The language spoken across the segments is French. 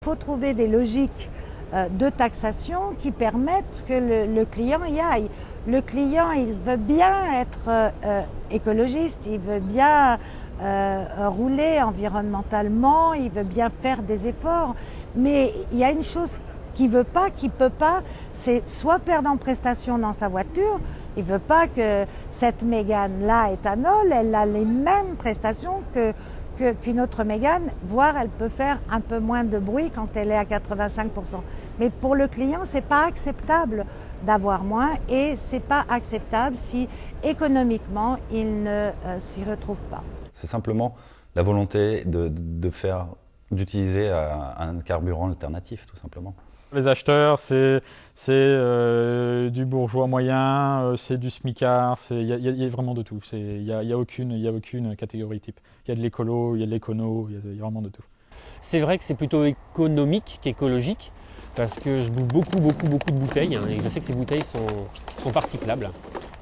Il faut trouver des logiques de taxation qui permettent que le client y aille. Le client, il veut bien être écologiste, il veut bien rouler environnementalement, il veut bien faire des efforts, mais il y a une chose qu'il veut pas, qu'il peut pas, c'est soit perdre en prestation dans sa voiture. Il veut pas que cette Mégane-là éthanol, elle a les mêmes prestations qu'une autre Mégane, voire elle peut faire un peu moins de bruit quand elle est à 85%. Mais pour le client, c'est pas acceptable d'avoir moins et c'est pas acceptable si économiquement il ne s'y retrouve pas. C'est simplement la volonté d'utiliser un carburant alternatif, tout simplement. Les acheteurs, c'est du bourgeois moyen, c'est du smicard, il y a vraiment de tout. Il n'y a aucune catégorie type. Il y a de l'écolo, il y a de l'écono, il y a vraiment de tout. C'est vrai que c'est plutôt économique qu'écologique, parce que je bouffe beaucoup de bouteilles, hein, et je sais que ces bouteilles sont pas recyclables.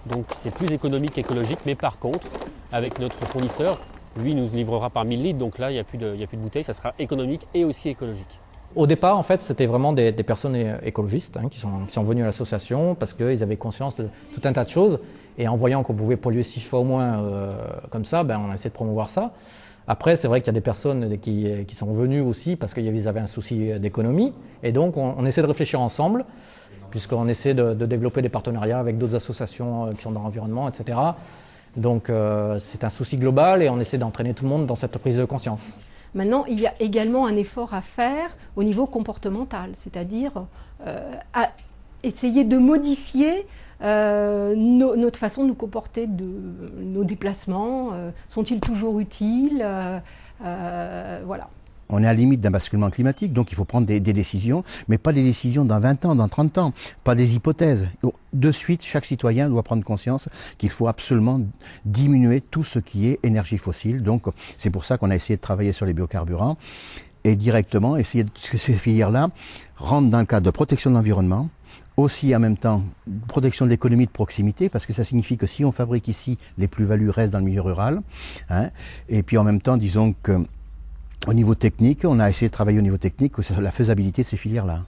Donc c'est plus économique qu'écologique, mais par contre, avec notre fournisseur, lui nous livrera par 1000 litres, donc là il n'y a plus de bouteilles, ça sera économique et aussi écologique. Au départ, en fait, c'était vraiment des personnes écologistes qui sont venues à l'association parce qu'ils avaient conscience de tout un tas de choses. Et en voyant qu'on pouvait polluer 6 fois au moins comme ça, on a essayé de promouvoir ça. Après, c'est vrai qu'il y a des personnes qui sont venues aussi parce qu'ils avaient un souci d'économie. Et donc, on essaie de réfléchir ensemble, puisqu'on essaie de développer des partenariats avec d'autres associations qui sont dans l'environnement, etc. Donc, c'est un souci global et on essaie d'entraîner tout le monde dans cette prise de conscience. Maintenant, il y a également un effort à faire au niveau comportemental, c'est-à-dire à essayer de modifier notre façon de nous comporter, de nos déplacements. Sont-ils toujours utiles? Voilà. On est à la limite d'un basculement climatique, donc il faut prendre des décisions, mais pas des décisions dans 20 ans, dans 30 ans, pas des hypothèses. De suite, chaque citoyen doit prendre conscience qu'il faut absolument diminuer tout ce qui est énergie fossile. Donc c'est pour ça qu'on a essayé de travailler sur les biocarburants et directement essayer que ces filières-là rentrent dans le cadre de protection de l'environnement, aussi en même temps protection de l'économie de proximité, parce que ça signifie que si on fabrique ici, les plus-values restent dans le milieu rural, hein, et puis en même temps, disons que au niveau technique, on a essayé de travailler au niveau technique sur la faisabilité de ces filières-là.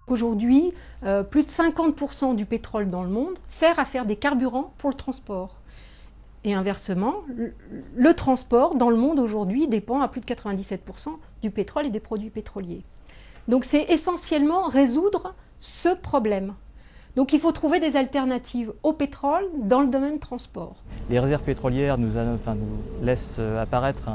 Aujourd'hui, plus de 50% du pétrole dans le monde sert à faire des carburants pour le transport. Et inversement, le transport dans le monde aujourd'hui dépend à plus de 97% du pétrole et des produits pétroliers. Donc c'est essentiellement résoudre ce problème. Donc il faut trouver des alternatives au pétrole dans le domaine transport. Les réserves pétrolières nous laissent apparaître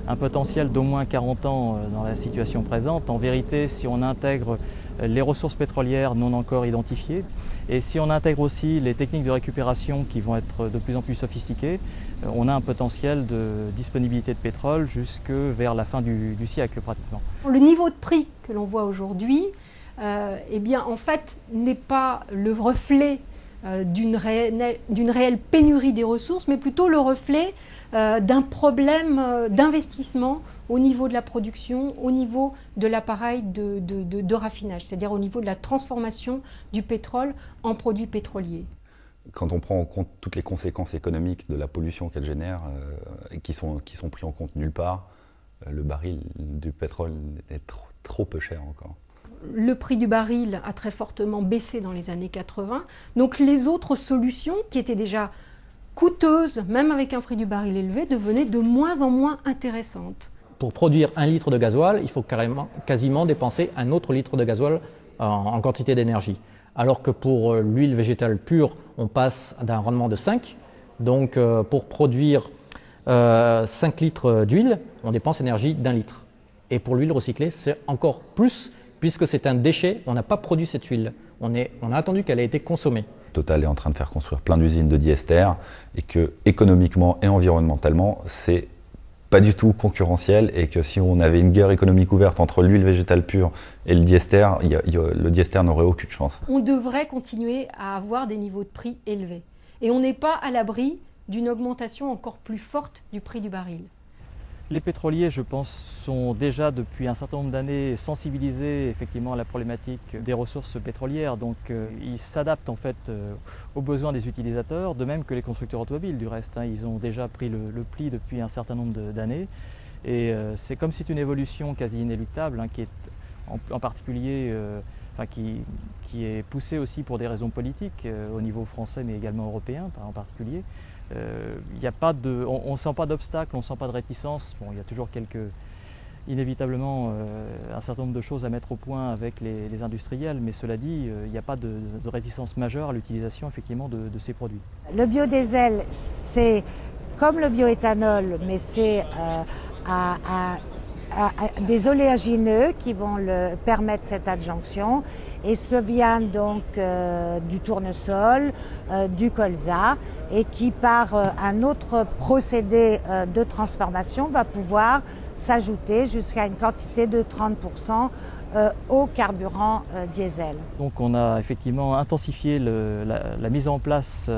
un potentiel d'au moins 40 ans dans la situation présente. En vérité, si on intègre les ressources pétrolières non encore identifiées et si on intègre aussi les techniques de récupération qui vont être de plus en plus sophistiquées, on a un potentiel de disponibilité de pétrole jusque vers la fin du siècle pratiquement. Le niveau de prix que l'on voit aujourd'hui, eh bien, en fait, n'est pas le reflet d'une réelle pénurie des ressources, mais plutôt le reflet d'un problème d'investissement au niveau de la production, au niveau de l'appareil de raffinage, c'est-à-dire au niveau de la transformation du pétrole en produits pétroliers. Quand on prend en compte toutes les conséquences économiques de la pollution qu'elle génère, qui sont pris en compte nulle part, le baril du pétrole est trop peu cher encore. Le prix du baril a très fortement baissé dans les années 80. Donc les autres solutions, qui étaient déjà coûteuses, même avec un prix du baril élevé, devenaient de moins en moins intéressantes. Pour produire 1 litre de gasoil, il faut quasiment dépenser 1 autre litre de gasoil en quantité d'énergie. Alors que pour l'huile végétale pure, on passe d'un rendement de 5. Donc pour produire 5 litres d'huile, on dépense l'énergie d'1 litre. Et pour l'huile recyclée, c'est encore plus, puisque c'est un déchet, on n'a pas produit cette huile. On a attendu qu'elle ait été consommée. Total est en train de faire construire plein d'usines de diester et que économiquement et environnementalement, c'est pas du tout concurrentiel et que si on avait une guerre économique ouverte entre l'huile végétale pure et le diester, le diester n'aurait aucune chance. On devrait continuer à avoir des niveaux de prix élevés. Et on n'est pas à l'abri d'une augmentation encore plus forte du prix du baril. Les pétroliers, je pense, sont déjà depuis un certain nombre d'années sensibilisés effectivement à la problématique des ressources pétrolières. Donc ils s'adaptent en fait aux besoins des utilisateurs, de même que les constructeurs automobiles du reste. Ils ont déjà pris le pli depuis un certain nombre d'années. Et c'est comme si c'est une évolution quasi inéluctable qui est en particulier qui est poussée aussi pour des raisons politiques au niveau français mais également européen en particulier. On ne sent pas d'obstacle, on ne sent pas de réticence. Bon, il y a toujours inévitablement un certain nombre de choses à mettre au point avec les industriels, mais cela dit, il n'y a pas de réticence majeure à l'utilisation effectivement de ces produits. Le biodiesel, c'est comme le bioéthanol, mais c'est des oléagineux qui vont permettre cette adjonction, et ça vient donc du tournesol, du colza, et qui par un autre procédé de transformation va pouvoir s'ajouter jusqu'à une quantité de 30% au carburant diesel. Donc on a effectivement intensifié la mise en place,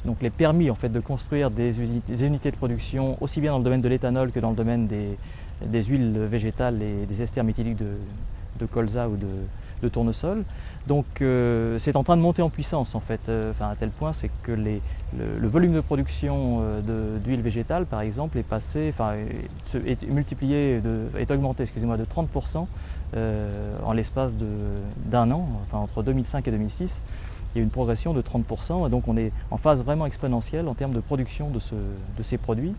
donc les permis en fait de construire des unités de production aussi bien dans le domaine de l'éthanol que dans le domaine des huiles végétales et des esters méthyliques de colza ou de tournesol. Donc c'est en train de monter en puissance en fait, à tel point c'est que le volume de production d'huile végétale par exemple est passé, est augmenté de 30% en l'espace d'un an, entre 2005 et 2006. Il y a une progression de 30% et donc on est en phase vraiment exponentielle en termes de production de ces produits.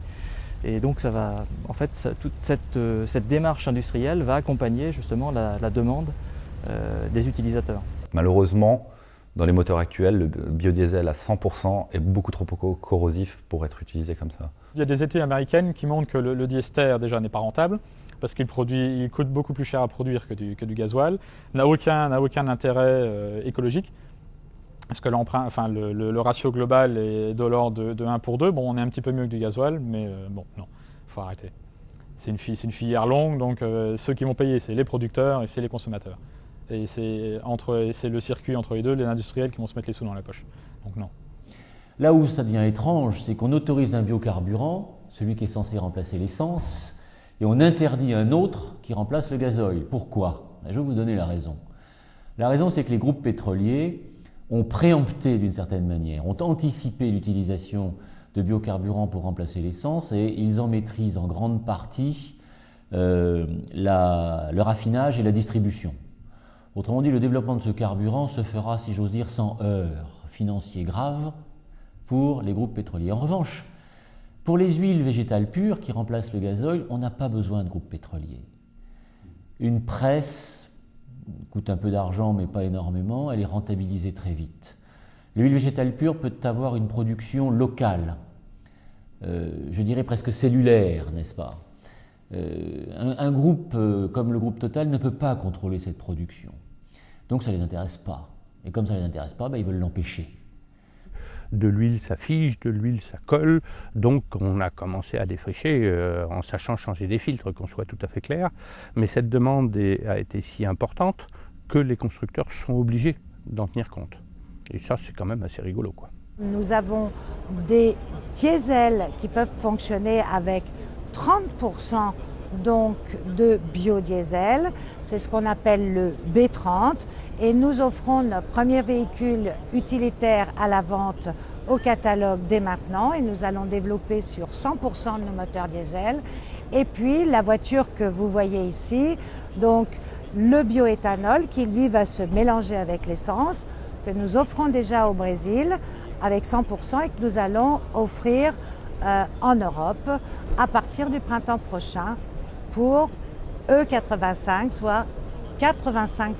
Et donc ça va, en fait, toute cette démarche industrielle va accompagner justement la demande des utilisateurs. Malheureusement, dans les moteurs actuels, le biodiesel à 100% est beaucoup trop corrosif pour être utilisé comme ça. Il y a des études américaines qui montrent que le diester déjà n'est pas rentable parce qu'il coûte beaucoup plus cher à produire que du gasoil, n'a aucun intérêt écologique. Parce que le ratio global est de l'ordre de 1 pour 2. Bon, on est un petit peu mieux que du gasoil, mais bon, non, il faut arrêter. C'est une filière longue, donc ceux qui vont payer, c'est les producteurs et c'est les consommateurs. Et c'est le circuit entre les deux, les industriels qui vont se mettre les sous dans la poche. Donc non. Là où ça devient étrange, c'est qu'on autorise un biocarburant, celui qui est censé remplacer l'essence, et on interdit un autre qui remplace le gazoil. Pourquoi? Je vais vous donner la raison. La raison, c'est que les groupes pétroliers ont préempté d'une certaine manière, ont anticipé l'utilisation de biocarburants pour remplacer l'essence et ils en maîtrisent en grande partie le raffinage et la distribution. Autrement dit, le développement de ce carburant se fera, si j'ose dire, sans heurts financiers graves pour les groupes pétroliers. En revanche, pour les huiles végétales pures qui remplacent le gazoil, on n'a pas besoin de groupes pétroliers. Une presse coûte un peu d'argent, mais pas énormément, elle est rentabilisée très vite. L'huile végétale pure peut avoir une production locale, je dirais presque cellulaire, n'est-ce pas? Un groupe comme le groupe Total ne peut pas contrôler cette production. Donc ça ne les intéresse pas. Et comme ça ne les intéresse pas, ils veulent l'empêcher. De l'huile ça fige, de l'huile ça colle, donc on a commencé à défricher en sachant changer des filtres, qu'on soit tout à fait clair, mais cette demande a été si importante que les constructeurs sont obligés d'en tenir compte. Et ça c'est quand même assez rigolo, quoi. Nous avons des diesels qui peuvent fonctionner avec 30% donc de biodiesel, c'est ce qu'on appelle le B30, et nous offrons notre premier véhicule utilitaire à la vente au catalogue dès maintenant, et nous allons développer sur 100% de nos moteurs diesel. Et puis la voiture que vous voyez ici, donc le bioéthanol qui lui va se mélanger avec l'essence, que nous offrons déjà au Brésil avec 100% et que nous allons offrir en Europe à partir du printemps prochain pour E85, soit 85%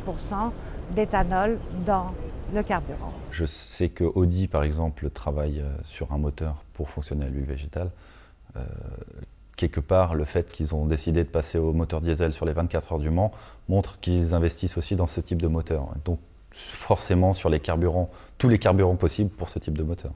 d'éthanol dans le carburant. Je sais que Audi, par exemple, travaille sur un moteur pour fonctionner à l'huile végétale. Quelque part, le fait qu'ils ont décidé de passer au moteur diesel sur les 24 heures du Mans montre qu'ils investissent aussi dans ce type de moteur. Donc forcément sur les carburants, tous les carburants possibles pour ce type de moteur.